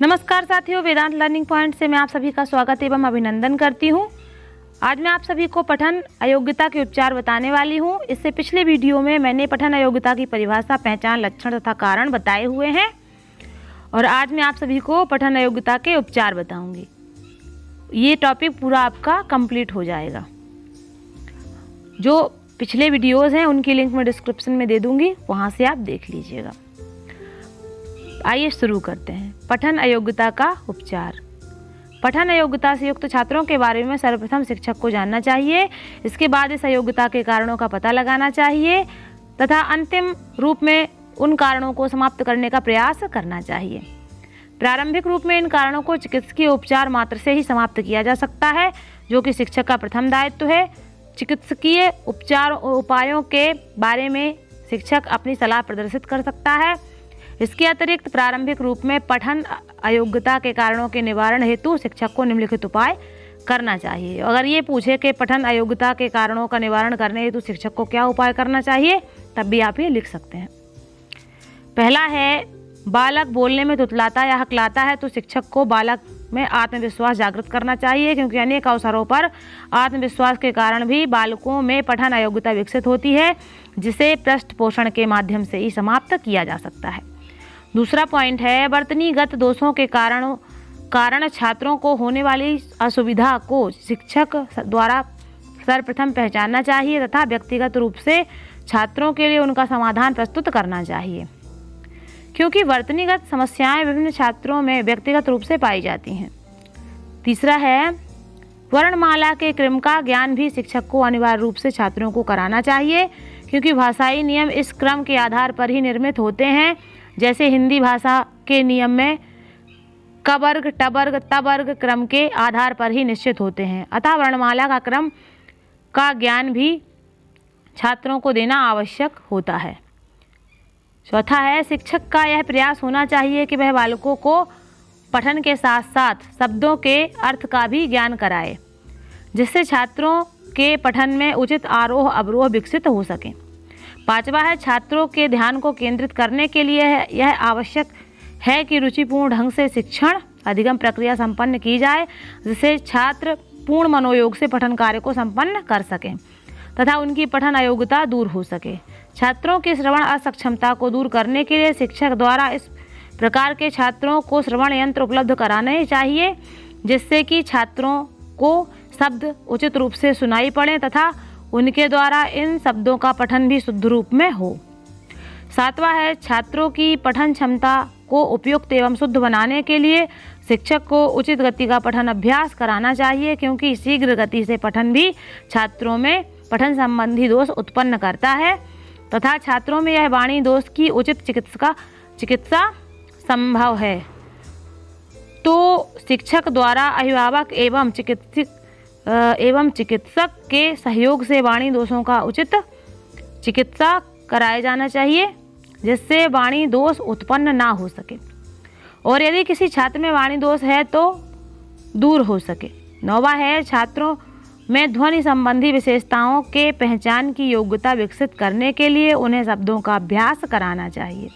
नमस्कार साथियों, वेदांत learning point से मैं आप सभी का स्वागत एवं अभिनंदन करती हूं। आज मैं आप सभी को पठन अयोग्यता के उपचार बताने वाली हूं। इससे पिछले वीडियो में मैंने पठन अयोग्यता की परिभाषा, पहचान, लक्षण तथा कारण बताए हुए हैं और आज मैं आप सभी को पठन अयोग्यता के उपचार बताऊंगी। ये टॉपिक पूरा आपका कंप्लीट हो जाएगा। जो पिछले वीडियोज़ हैं उनकी लिंक मैं डिस्क्रिप्शन में दे दूँगी, वहाँ से आप देख लीजिएगा। आइए शुरू करते हैं। पठन अयोग्यता का उपचार। पठन अयोग्यता से युक्त छात्रों के बारे में सर्वप्रथम शिक्षक को जानना चाहिए। इसके बाद इस अयोग्यता के कारणों का पता लगाना चाहिए तथा अंतिम रूप में उन कारणों को समाप्त करने का प्रयास करना चाहिए। प्रारंभिक रूप में इन कारणों को चिकित्सकीय उपचार मात्र से ही समाप्त किया जा सकता है, जो कि शिक्षक का प्रथम दायित्व है। चिकित्सकीय उपचार उपायों के बारे में शिक्षक अपनी सलाह प्रदर्शित कर सकता है। इसके अतिरिक्त प्रारंभिक रूप में पठन अयोग्यता के कारणों के निवारण हेतु शिक्षक को निम्नलिखित उपाय करना चाहिए। अगर ये पूछे कि पठन अयोग्यता के कारणों का निवारण करने हेतु शिक्षक को क्या उपाय करना चाहिए, तब भी आप ये लिख सकते हैं। पहला है, बालक बोलने में तुतलाता या हकलाता है तो शिक्षक को बालक में आत्मविश्वास जागृत करना चाहिए, क्योंकि अनेक अवसरों पर आत्मविश्वास के कारण भी बालकों में पठन अयोग्यता विकसित होती है, जिसे पृष्ठ पोषण के माध्यम से ही समाप्त किया जा सकता है। दूसरा पॉइंट है, वर्तनीगत दोषों के कारण छात्रों को होने वाली असुविधा को शिक्षक द्वारा सर्वप्रथम पहचानना चाहिए तथा व्यक्तिगत रूप से छात्रों के लिए उनका समाधान प्रस्तुत करना चाहिए, क्योंकि वर्तनीगत समस्याएं विभिन्न छात्रों में व्यक्तिगत रूप से पाई जाती हैं। तीसरा है, वर्णमाला के क्रम का ज्ञान भी शिक्षक को अनिवार्य रूप से छात्रों को कराना चाहिए, क्योंकि भाषाई नियम इस क्रम के आधार पर ही निर्मित होते हैं। जैसे हिंदी भाषा के नियम में क वर्ग, ट वर्ग, त वर्ग क्रम के आधार पर ही निश्चित होते हैं, अतः वर्णमाला का क्रम का ज्ञान भी छात्रों को देना आवश्यक होता है। चौथा है, शिक्षक का यह प्रयास होना चाहिए कि वह बालकों को पठन के साथ साथ शब्दों के अर्थ का भी ज्ञान कराए, जिससे छात्रों के पठन में उचित आरोह अवरोह विकसित हो सके। पांचवा है, छात्रों के ध्यान को केंद्रित करने के लिए यह आवश्यक है कि रुचिपूर्ण ढंग से शिक्षण अधिगम प्रक्रिया संपन्न की जाए, जिससे छात्र पूर्ण मनोयोग से पठन कार्य को संपन्न कर सकें तथा उनकी पठन अयोग्यता दूर हो सके। छात्रों की श्रवण असक्षमता को दूर करने के लिए शिक्षक द्वारा इस प्रकार के छात्रों को श्रवण यंत्र उपलब्ध कराने चाहिए, जिससे कि छात्रों को शब्द उचित रूप से सुनाई पड़े तथा उनके द्वारा इन शब्दों का पठन भी शुद्ध रूप में हो। सातवां है, छात्रों की पठन क्षमता को उपयुक्त एवं शुद्ध बनाने के लिए शिक्षक को उचित गति का पठन अभ्यास कराना चाहिए, क्योंकि शीघ्र गति से पठन भी छात्रों में पठन संबंधी दोष उत्पन्न करता है तथा छात्रों में यह वाणी दोष की उचित चिकित्सा संभव है। तो शिक्षक द्वारा अभिभावक एवं चिकित्सक के सहयोग से वाणी दोषों का उचित चिकित्सा कराया जाना चाहिए, जिससे वाणी दोष उत्पन्न ना हो सके और यदि किसी छात्र में वाणी दोष है तो दूर हो सके। नौवां है, छात्रों में ध्वनि संबंधी विशेषताओं के पहचान की योग्यता विकसित करने के लिए उन्हें शब्दों का अभ्यास कराना चाहिए,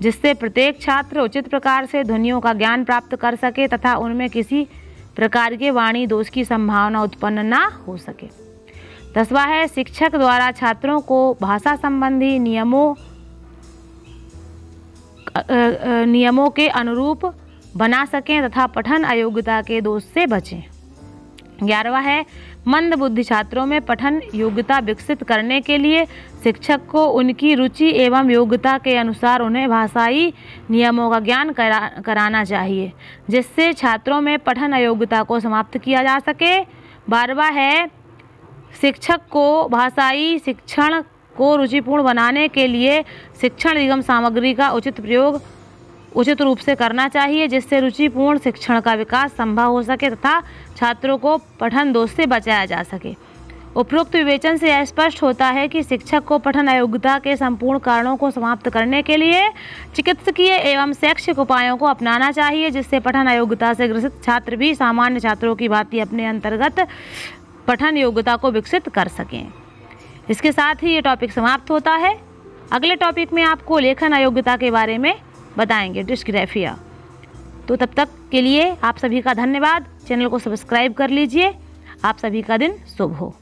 जिससे प्रत्येक छात्र उचित प्रकार से ध्वनियों का ज्ञान प्राप्त कर सके तथा उनमें किसी प्रकार के वाणी दोष की संभावना उत्पन्न ना हो सके। 10वां है, शिक्षक द्वारा छात्रों को भाषा संबंधी नियमों के अनुरूप बना सकें तथा पठन अयोग्यता के दोष से बचें। 11वां है, मंद बुद्धि छात्रों में पठन योग्यता विकसित करने के लिए शिक्षक को उनकी रुचि एवं योग्यता के अनुसार उन्हें भाषाई नियमों का ज्ञान कराना चाहिए, जिससे छात्रों में पठन अयोग्यता को समाप्त किया जा सके। 12वां है, शिक्षक को भाषाई शिक्षण को रुचिपूर्ण बनाने के लिए शिक्षण अधिगम सामग्री का उचित प्रयोग उचित रूप से करना चाहिए, जिससे रुचिपूर्ण शिक्षण का विकास संभव हो सके तथा छात्रों को पठन दोष से बचाया जा सके। उपरोक्त विवेचन से यह स्पष्ट होता है कि शिक्षक को पठन अयोग्यता के संपूर्ण कारणों को समाप्त करने के लिए चिकित्सकीय एवं शैक्षिक उपायों को अपनाना चाहिए, जिससे पठन अयोग्यता से ग्रसित छात्र भी सामान्य छात्रों की भांति अपने अंतर्गत पठन योग्यता को विकसित कर सकें। इसके साथ ही ये टॉपिक समाप्त होता है। अगले टॉपिक में आपको लेखन अयोग्यता के बारे में बताएंगे, डिस्ग्राफिया। तो तब तक के लिए आप सभी का धन्यवाद। चैनल को सब्सक्राइब कर लीजिए। आप सभी का दिन शुभ हो।